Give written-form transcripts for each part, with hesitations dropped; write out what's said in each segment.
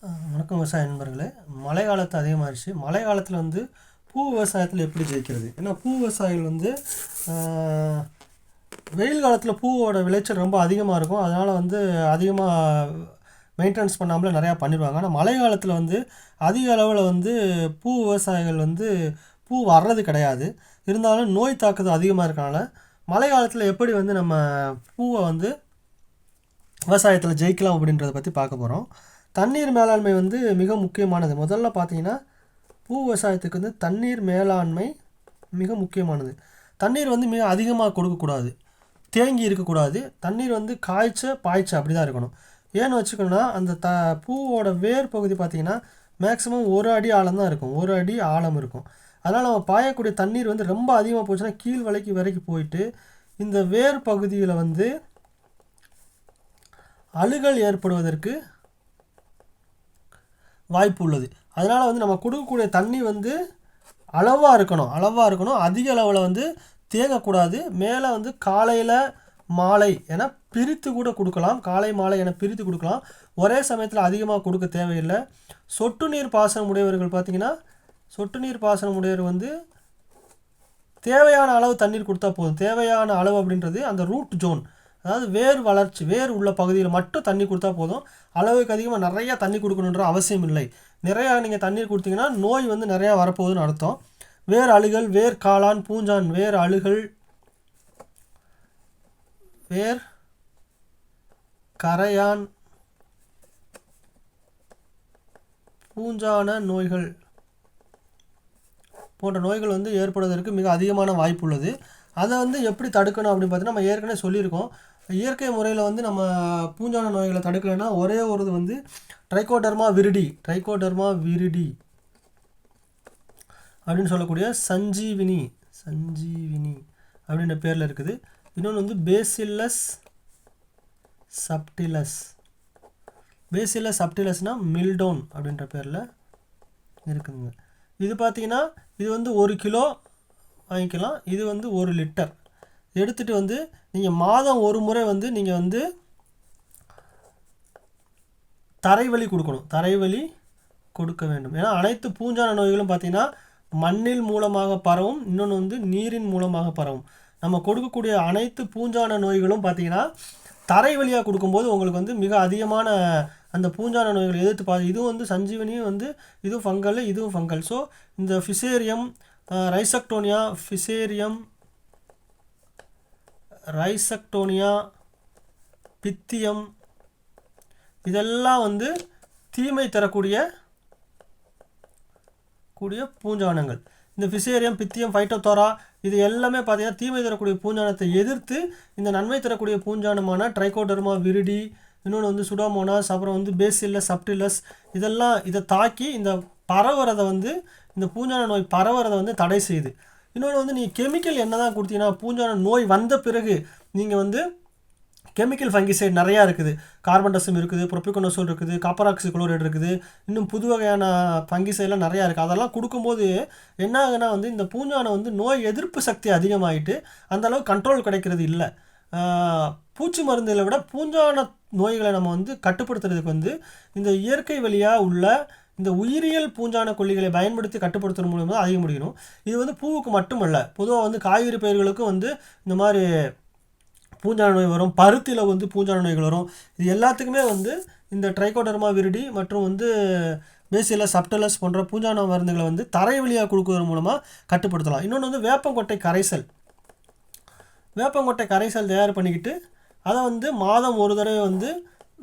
வணக்கம் விவசாய நண்பர்களே. மழை காலத்து அதிகமாகிடுச்சு. மழை காலத்தில் வந்து பூ விவசாயத்தில் எப்படி ஜெயிக்கிறது? ஏன்னா பூ விவசாயிகள் வந்து வெயில் காலத்தில் பூவோட விளைச்சல் ரொம்ப அதிகமாக இருக்கும். அதனால் வந்து அதிகமாக மெயின்டெனன்ஸ் பண்ணாமலே நிறையா பண்ணிடுவாங்க. ஆனால் மழை காலத்தில் வந்து அதிக அளவில் வந்து பூ விவசாயிகள் வந்து பூ வர்றது கிடையாது. இருந்தாலும் நோய் தாக்குதல் அதிகமாக இருக்கனால மழை காலத்தில் எப்படி வந்து நம்ம பூவை வந்து விவசாயத்தில் ஜெயிக்கலாம் அப்படின்றத பற்றி பார்க்க போகிறோம். தண்ணீர் மேலாண்மை வந்து மிக முக்கியமானது. முதல்ல பார்த்தீங்கன்னா பூ விவசாயத்துக்கு வந்து தண்ணீர் மேலாண்மை மிக முக்கியமானது. தண்ணீர் வந்து மிக அதிகமாக கொடுக்கக்கூடாது, தேங்கி இருக்கக்கூடாது. தண்ணீர் வந்து பாய்ச்ச அப்படி தான் இருக்கணும். ஏன்னு வச்சுக்கணுன்னா அந்த பூவோட வேர் பகுதி பார்த்திங்கன்னா மேக்ஸிமம் 1 அடி ஆழம் தான் இருக்கும், 1 அடி ஆழம் இருக்கும். அதனால் நம்ம பாயக்கூடிய தண்ணீர் வந்து ரொம்ப அதிகமாக போச்சுன்னா கீழ் வரைக்கும் போயிட்டு இந்த வேர் பகுதியில் வந்து அழுகல் ஏற்படுவதற்கு வாய்ப்பு உள்ளது. அதனால் வந்து நம்ம கொடுக்கக்கூடிய தண்ணி வந்து அளவாக இருக்கணும். அதிக அளவில் வந்து தேங்கக்கூடாது. மேலே வந்து காலையில் மாலை என பிரித்து கூட கொடுக்கலாம். காலை மாலை என பிரித்து கொடுக்கலாம். ஒரே சமயத்தில் அதிகமாக கொடுக்க தேவையில்லை. சொட்டு நீர் பாசனம் உடையவர்கள் பார்த்திங்கன்னா சொட்டு நீர் பாசனம் உடையவர் வந்து தேவையான அளவு தண்ணீர் கொடுத்தா போதும். தேவையான அளவு அப்படின்றது அந்த ரூட் ஜோன், அதாவது வேர் உள்ள பகுதியில் மட்டும் தண்ணி கொடுத்தா போதும். அளவுக்கு அதிகமாக நிறையா தண்ணி கொடுக்கணுன்ற அவசியம் இல்லை. நிறையா நீங்கள் தண்ணீர் கொடுத்தீங்கன்னா நோய் வந்து நிறையா வரப்போகுதுன்னு அர்த்தம். வேர் அழுகல், வேர் காளான், பூஞ்சான், வேர் அழுகல், வேர் கரையான், பூஞ்சான நோய்கள் போன்ற நோய்கள் வந்து ஏற்படுவதற்கு மிக அதிகமான வாய்ப்பு உள்ளது. அதை வந்து எப்படி தடுக்கணும் அப்படின்னு பார்த்தீங்கன்னா நம்ம ஏற்கனவே சொல்லியிருக்கோம். இயற்கை முறையில் வந்து நம்ம பூஞ்சான நோய்களை தடுக்கலைன்னா ஒரே ஒரு வந்து ட்ரைகோடர்மா விரிடி அப்படின்னு சொல்லக்கூடிய சஞ்சீவினி அப்படின்ற பேரில் இருக்குது. இன்னொன்று வந்து பேசில்லஸ் சப்டிலஸ்னால் மில்டோன் அப்படின்ற பேரில் இருக்குதுங்க. இது பார்த்திங்கன்னா இது வந்து 1 கிலோ வாங்கிக்கலாம். இது வந்து 1 லிட்டர் எடுத்துகிட்டு வந்து நீங்கள் மாதம் ஒரு முறை வந்து நீங்கள் வந்து தரைவழி கொடுக்க வேண்டும். ஏன்னா அனைத்து பூஞ்சான நோய்களும் பார்த்திங்கன்னா மண்ணில் மூலமாக பரவும், இன்னொன்று வந்து நீரின் மூலமாக பரவும். நம்ம கொடுக்கக்கூடிய அனைத்து பூஞ்சான நோய்களும் பார்த்திங்கன்னா தரை வழியாக கொடுக்கும்போது உங்களுக்கு வந்து மிக அதிகமான அந்த பூஞ்சான நோய்களை எதிர்த்து இதுவும் வந்து சஞ்சீவனியும் வந்து இதுவும் ஃபங்கல். ஸோ இந்த ஃபிசேரியம் ரைசக்டோனியா, பித்தியம் இதெல்லாம் வந்து தீமை தரக்கூடிய பூஞ்சானங்கள். இந்த ஃபிசேரியம், பித்தியம், ஃபைட்டோதோரா இது எல்லாமே பார்த்தீங்கன்னா தீமை தரக்கூடிய பூஞ்சானத்தை எதிர்த்து இந்த நன்மை தரக்கூடிய பூஞ்சானமான ட்ரைகோடர்மா விரிடி, இன்னொன்று வந்து சுடோமோனாஸ், அப்புறம் வந்து பேசில்லஸ் சப்டிலஸ் இதை தாக்கி இந்த பூஞ்சான நோய் பரவுறதை வந்து தடை செய்யுது. இன்னொன்று வந்து நீங்கள் கெமிக்கல் என்ன தான் கொடுத்தீங்கன்னா பூஞ்சான நோய் வந்த பிறகு நீங்கள் வந்து கெமிக்கல் ஃபங்கிசைட் நிறையா இருக்குது. கார்பன்டசம் இருக்குது, ப்ரோபிகோனோசோல் இருக்குது, காப்பராக்சி குளோரைடு இருக்குது, இன்னும் புது வகையான ஃபங்கிசைட்லாம் நிறையா இருக்குது. அதெல்லாம் கொடுக்கும்போது என்ன ஆகுனா வந்து இந்த பூஞ்சானை வந்து நோய் எதிர்ப்பு சக்தி அதிகமாகிட்டு அந்தளவு கண்ட்ரோல் கிடைக்கிறது இல்லை. பூச்சி மருந்துகளை விட பூஞ்சான நோய்களை நம்ம வந்து கட்டுப்படுத்துறதுக்கு வந்து இந்த இயற்கை வழியாக உள்ள இந்த உயிரியல் பூஞ்சான கொல்லிகளை பயன்படுத்தி கட்டுப்படுத்துறது மூலமாக அதிக முடியணும். இது வந்து பூவுக்கு மட்டுமல்ல, பொதுவாக வந்து காய்கறி பயிர்களுக்கும் வந்து இந்த மாதிரி பூஞ்சான நோய் வரும். பருத்தியில் வந்து பூஞ்சான நோய்கள் வரும். இது எல்லாத்துக்குமே வந்து இந்த ட்ரைகோடர்மா விரிடி மற்றும் வந்து பேசில்லஸ் சப்டிலஸ் போன்ற பூஞ்சான மருந்துகளை வந்து தரை வழியாக கொடுக்குறது மூலமாக கட்டுப்படுத்தலாம். இன்னொன்று வந்து வேப்பங்கொட்டை கரைசல் தயார் பண்ணிக்கிட்டு அதை வந்து மாதம் ஒரு தடவை வந்து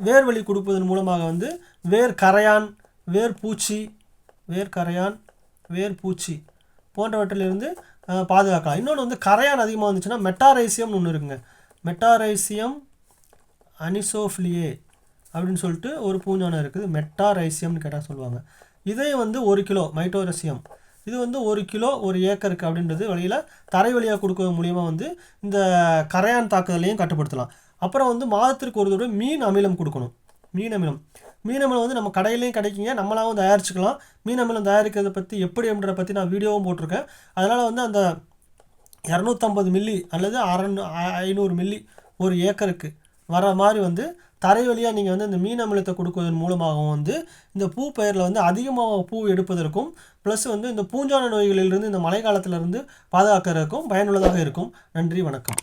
வேர் வழி கொடுப்பதன் மூலமாக வந்து வேர் கரையான், வேர் பூச்சி போன்றவற்றிலிருந்து பாதுகாக்கலாம். இன்னொன்று வந்து கரையான் அதிகமாக வந்துச்சுன்னா மெட்டாரைசியம்னு ஒன்று இருக்குங்க. மெட்டாரைசியம் அனிசோஃபிலியே அப்படின்னு சொல்லிட்டு ஒரு பூஞ்சானம் இருக்குது. மெட்டாரைசியம்னு கேட்டால் சொல்லுவாங்க. இதே வந்து 1 கிலோ மைட்டோரைசியம் இது வந்து 1 கிலோ 1 ஏக்கருக்கு அப்படின்றது வழியில் தரை வழியாக கொடுக்கறது மூலியமாக வந்து இந்த கரையான் தாக்குதலையும் கட்டுப்படுத்தலாம். அப்புறம் வந்து மாதத்திற்கு ஒரு தடவை மீன் அமிலம் கொடுக்கணும். மீன் அமிலம் வந்து நம்ம கடையிலையும் கிடைக்குங்க, நம்மளாகவும் தயாரிச்சுக்கலாம். மீன் அமிலம் தயாரிக்கிறத பற்றி எப்படி அப்படின்றத பற்றி நான் வீடியோவும் போட்டிருக்கேன். அதனால் வந்து அந்த 250 மில்லி அல்லது 500 மில்லி 1 ஏக்கருக்கு வர மாதிரி வந்து தரை வழியாக நீங்கள் வந்து இந்த மீன் அமிலத்தை கொடுக்குவதன் மூலமாகவும் வந்து இந்த பூ பயிரில் வந்து அதிகமாக பூ எடுப்பதற்கும் ப்ளஸ் வந்து இந்த பூஞ்சான நோய்களிலிருந்து இந்த மழை காலத்திலிருந்து பாதுகாக்கிறதுக்கும் பயனுள்ளதாக இருக்கும். நன்றி, வணக்கம்.